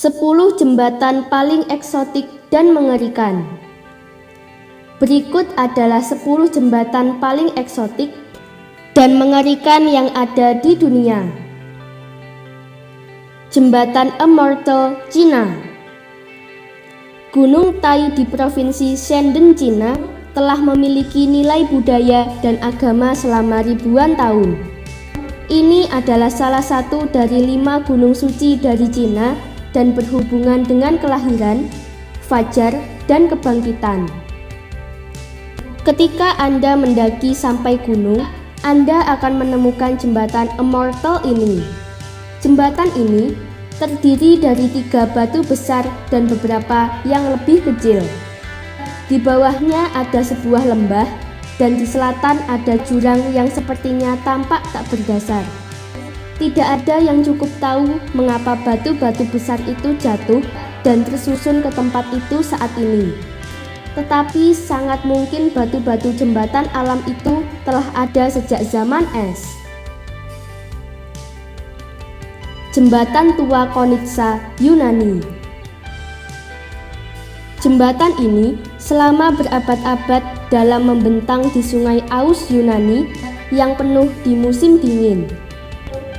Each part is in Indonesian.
10 jembatan paling eksotik dan mengerikan. Berikut adalah 10 jembatan paling eksotik dan mengerikan yang ada di dunia. Jembatan Immortal, Cina. Gunung Tai di provinsi Shandong, Cina telah memiliki nilai budaya dan agama selama ribuan tahun. Ini adalah salah satu dari 5 gunung suci dari Cina dan berhubungan dengan kelahiran, fajar, dan kebangkitan. Ketika Anda mendaki sampai gunung, Anda akan menemukan jembatan Immortal ini. Jembatan ini terdiri dari 3 batu besar dan beberapa yang lebih kecil. Di bawahnya ada sebuah lembah, dan di selatan ada jurang yang sepertinya tampak tak berdasar. Tidak ada yang cukup tahu mengapa batu-batu besar itu jatuh dan tersusun ke tempat itu saat ini. Tetapi sangat mungkin batu-batu jembatan alam itu telah ada sejak zaman es. Jembatan tua Konitsa, Yunani. Jembatan ini selama berabad-abad dalam membentang di sungai Aus Yunani yang penuh di musim dingin.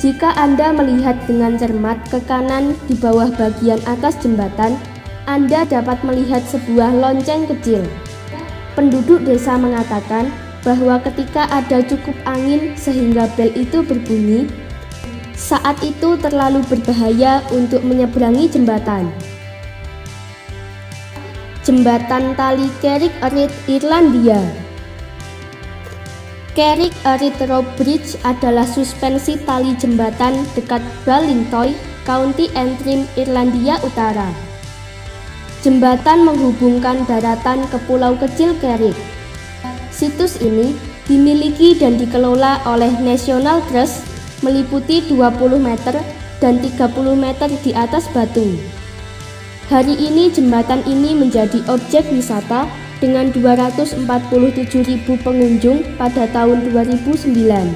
Jika Anda melihat dengan cermat ke kanan di bawah bagian atas jembatan, Anda dapat melihat sebuah lonceng kecil. Penduduk desa mengatakan bahwa ketika ada cukup angin sehingga bel itu berbunyi, saat itu terlalu berbahaya untuk menyeberangi jembatan. Jembatan tali Carrick Arith, Irlandia. Carrick Arith Rope Bridge adalah suspensi tali jembatan dekat Ballintoy, County Antrim, Irlandia Utara. Jembatan menghubungkan daratan ke pulau kecil Carrick. Situs ini dimiliki dan dikelola oleh National Trust, meliputi 20 meter dan 30 meter di atas batu. Hari ini jembatan ini menjadi objek wisata dengan 247.000 pengunjung pada tahun 2009.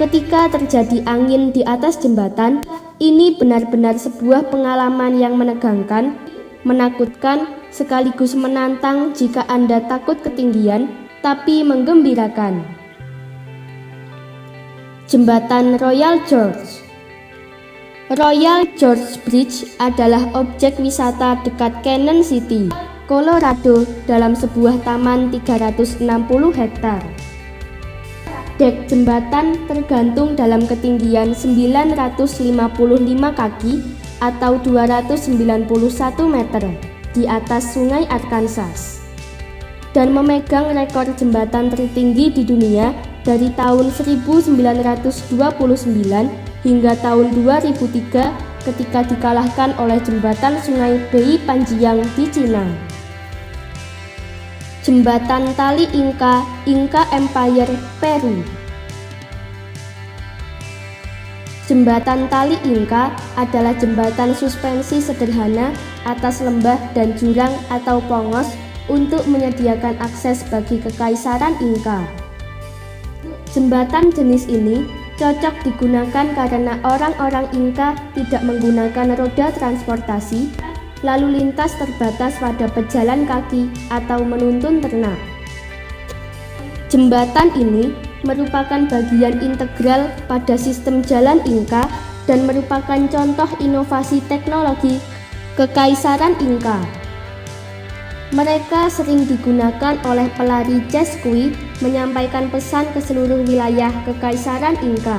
Ketika terjadi angin di atas jembatan, ini benar-benar sebuah pengalaman yang menegangkan, menakutkan, sekaligus menantang jika Anda takut ketinggian, tapi menggembirakan. Jembatan Royal George. Royal George Bridge adalah objek wisata dekat Canyon City, Colorado dalam sebuah taman 360 hektar. Dek jembatan tergantung dalam ketinggian 955 kaki atau 291 meter di atas sungai Arkansas dan memegang rekor jembatan tertinggi di dunia dari tahun 1929 hingga tahun 2003 ketika dikalahkan oleh jembatan sungai Bei Panjiang di Cina. Jembatan tali Inca, Inca Empire, Peru. Jembatan tali Inca adalah jembatan suspensi sederhana atas lembah dan jurang atau pongos untuk menyediakan akses bagi kekaisaran Inca. Jembatan jenis ini cocok digunakan karena orang-orang Inca tidak menggunakan roda transportasi, lalu lintas terbatas pada pejalan kaki atau menuntun ternak. Jembatan ini merupakan bagian integral pada sistem jalan Inca dan merupakan contoh inovasi teknologi Kekaisaran Inca. Mereka sering digunakan oleh pelari Chesky menyampaikan pesan ke seluruh wilayah Kekaisaran Inca.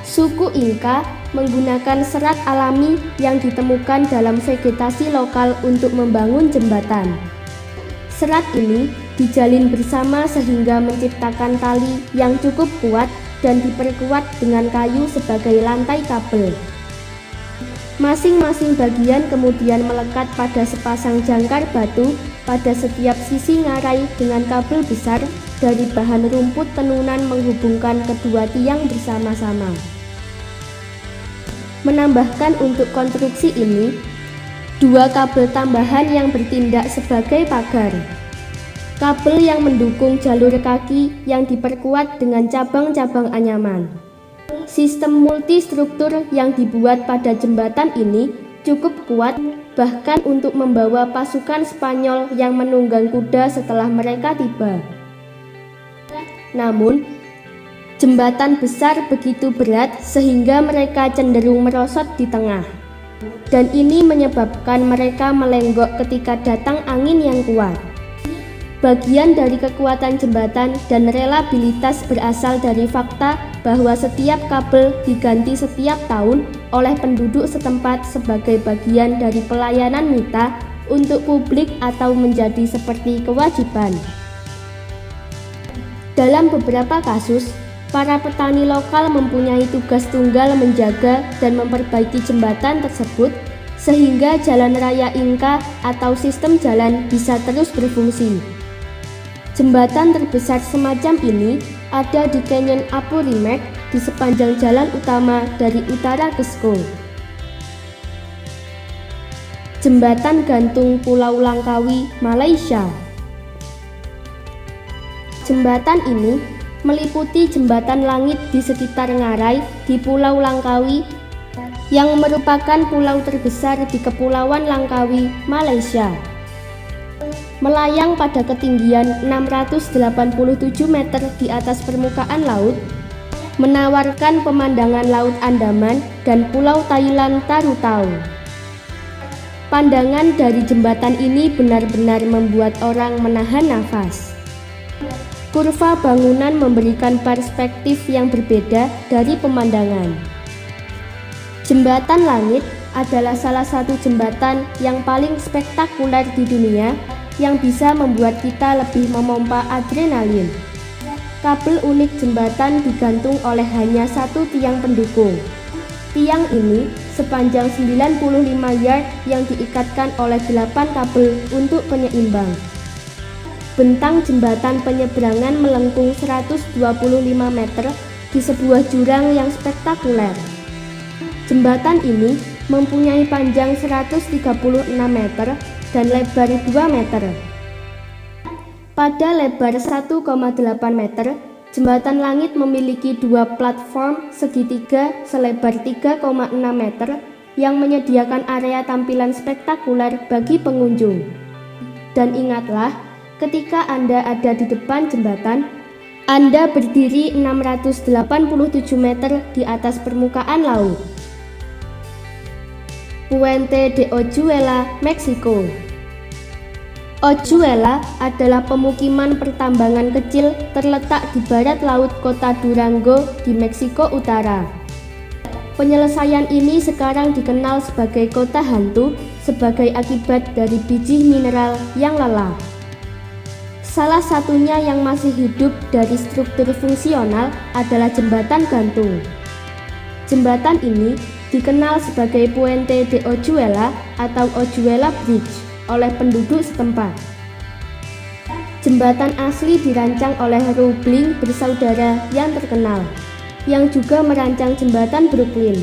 Suku Inca menggunakan serat alami yang ditemukan dalam vegetasi lokal untuk membangun jembatan. Serat ini dijalin bersama sehingga menciptakan tali yang cukup kuat dan diperkuat dengan kayu sebagai lantai kabel. Masing-masing bagian kemudian melekat pada sepasang jangkar batu pada setiap sisi ngarai dengan kabel besar dari bahan rumput tenunan menghubungkan kedua tiang bersama-sama. Menambahkan untuk konstruksi ini, 2 kabel tambahan yang bertindak sebagai pagar. Kabel yang mendukung jalur kaki yang diperkuat dengan cabang-cabang anyaman. sistem multistruktur yang dibuat pada jembatan ini cukup kuat bahkan untuk membawa pasukan Spanyol yang menunggang kuda setelah mereka tiba. Namun, jembatan besar begitu berat sehingga mereka cenderung merosot di tengah. Dan ini menyebabkan mereka melenggok ketika datang angin yang kuat. Bagian dari kekuatan jembatan dan reliabilitas berasal dari fakta bahwa setiap kabel diganti setiap tahun oleh penduduk setempat sebagai bagian dari pelayanan mita untuk publik atau menjadi seperti kewajiban. Dalam beberapa kasus, para petani lokal mempunyai tugas tunggal menjaga dan memperbaiki jembatan tersebut sehingga jalan raya Inca atau sistem jalan bisa terus berfungsi. Jembatan terbesar semacam ini ada di Canyon Apurimac di sepanjang jalan utama dari utara ke Sko. Jembatan gantung Pulau Langkawi, Malaysia. Jembatan ini meliputi jembatan langit di sekitar Ngarai di Pulau Langkawi yang merupakan pulau terbesar di Kepulauan Langkawi, Malaysia. Melayang pada ketinggian 687 meter di atas permukaan laut, menawarkan pemandangan Laut Andaman dan Pulau Thailand Tarutao. Pandangan dari jembatan ini benar-benar membuat orang menahan nafas. Kurva bangunan memberikan perspektif yang berbeda dari pemandangan. Jembatan Langit adalah salah satu jembatan yang paling spektakuler di dunia yang bisa membuat kita lebih memompa adrenalin. Kabel unik jembatan digantung oleh hanya satu tiang pendukung. Tiang ini sepanjang 95 yard yang diikatkan oleh 8 kabel untuk penyeimbang. Bentang jembatan penyeberangan melengkung 125 meter di sebuah jurang yang spektakuler. Jembatan ini mempunyai panjang 136 meter dan lebar 2 meter. Pada lebar 1,8 meter, jembatan langit memiliki 2 platform segitiga selebar 3,6 meter yang menyediakan area tampilan spektakuler bagi pengunjung. Dan ingatlah, ketika Anda ada di depan jembatan, Anda berdiri 687 meter di atas permukaan laut. Puente de Oyuela, Meksiko. Oyuela adalah pemukiman pertambangan kecil terletak di barat laut kota Durango di Meksiko Utara. Penyelesaian ini sekarang dikenal sebagai kota hantu sebagai akibat dari biji mineral yang lelah. Salah satunya yang masih hidup dari struktur fungsional adalah jembatan gantung. Jembatan ini dikenal sebagai Puente de Oyuela atau Oyuela Bridge oleh penduduk setempat. Jembatan asli dirancang oleh Roebling bersaudara yang terkenal, yang juga merancang jembatan Brooklyn.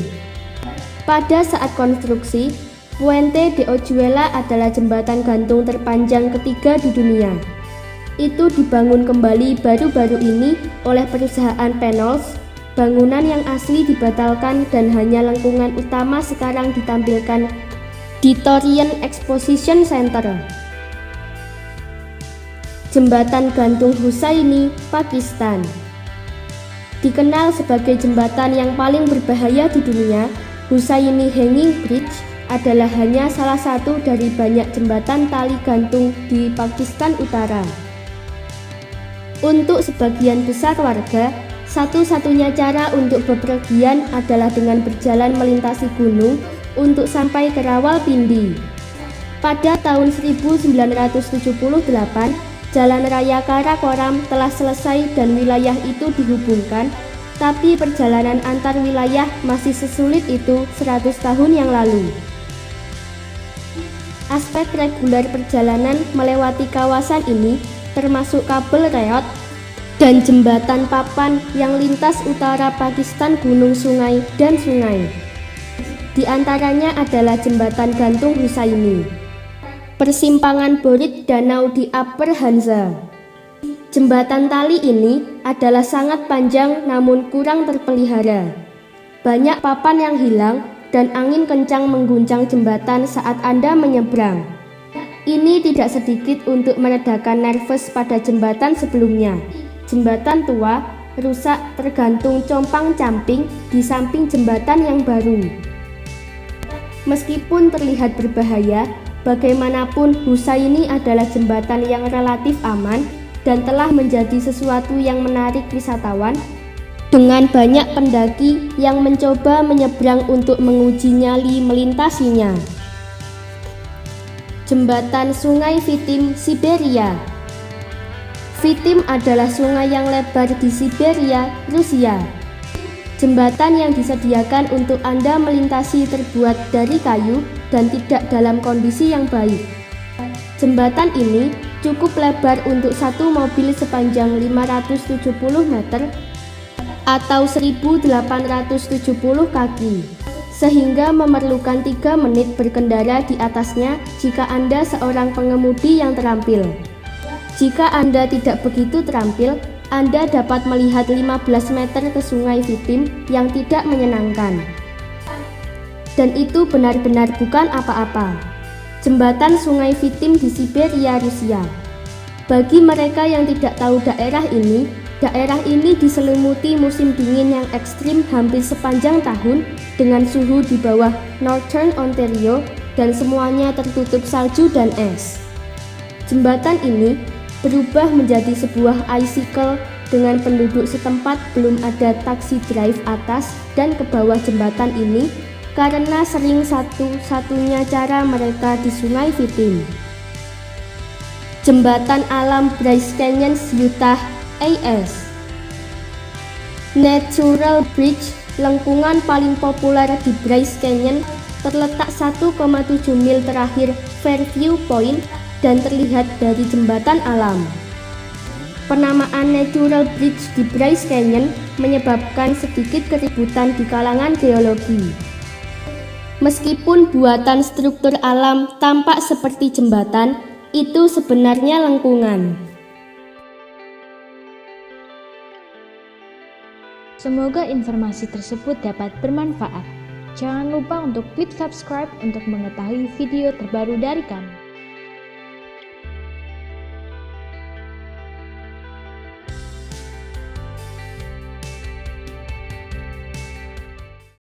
Pada saat konstruksi, Puente de Oyuela adalah jembatan gantung terpanjang ketiga di dunia. Itu dibangun kembali baru-baru ini oleh perusahaan Penols. Bangunan yang asli dibatalkan dan hanya lengkungan utama sekarang ditampilkan di Torian Exposition Center. Jembatan gantung Hussaini, Pakistan. Dikenal sebagai jembatan yang paling berbahaya di dunia, Hussaini Hanging Bridge adalah hanya salah satu dari banyak jembatan tali gantung di Pakistan Utara. Untuk sebagian besar warga, satu-satunya cara untuk bepergian adalah dengan berjalan melintasi gunung untuk sampai ke Rawalpindi. Pada tahun 1978, Jalan Raya Karakoram telah selesai dan wilayah itu dihubungkan, tapi perjalanan antar wilayah masih sesulit itu 100 tahun yang lalu. Aspek reguler perjalanan melewati kawasan ini termasuk kabel reot dan jembatan papan yang lintas utara Pakistan, gunung, sungai, dan sungai. Di antaranya adalah jembatan gantung Hussaini, persimpangan Borit Danau di Upper Hanza. Jembatan tali ini adalah sangat panjang namun kurang terpelihara. Banyak papan yang hilang dan angin kencang mengguncang jembatan saat Anda menyeberang. Ini tidak sedikit untuk meredakan nervous pada jembatan sebelumnya. Jembatan tua, rusak, tergantung compang-camping di samping jembatan yang baru. Meskipun terlihat berbahaya, bagaimanapun Husaini adalah jembatan yang relatif aman dan telah menjadi sesuatu yang menarik wisatawan dengan banyak pendaki yang mencoba menyeberang untuk menguji nyali melintasinya. Jembatan Sungai Vitim, Siberia. Vitim adalah sungai yang lebar di Siberia, Rusia. Jembatan yang disediakan untuk Anda melintasi terbuat dari kayu dan tidak dalam kondisi yang baik. Jembatan ini cukup lebar untuk satu mobil sepanjang 570 meter atau 1870 kaki, sehingga memerlukan 3 menit berkendara di atasnya jika Anda seorang pengemudi yang terampil. Jika Anda tidak begitu terampil, Anda dapat melihat 15 meter ke Sungai Vitim yang tidak menyenangkan. Dan itu benar-benar bukan apa-apa. Jembatan Sungai Vitim di Siberia, Rusia. Bagi mereka yang tidak tahu daerah ini diselimuti musim dingin yang ekstrim hampir sepanjang tahun dengan suhu di bawah Northern Ontario dan semuanya tertutup salju dan es. Jembatan ini berubah menjadi sebuah icicle dengan penduduk setempat belum ada taksi drive atas dan ke bawah jembatan ini karena sering satu-satunya cara mereka di Sungai Vitim. Jembatan Alam Bryce Canyon, Utah, AS. Natural Bridge, lengkungan paling populer di Bryce Canyon, terletak 1,7 mil terakhir Fairview Point dan terlihat dari jembatan alam. Penamaan Natural Bridge di Bryce Canyon menyebabkan sedikit keributan di kalangan geologi. Meskipun buatan struktur alam tampak seperti jembatan, itu sebenarnya lengkungan. Semoga informasi tersebut dapat bermanfaat. Jangan lupa untuk klik subscribe untuk mengetahui video terbaru dari kami.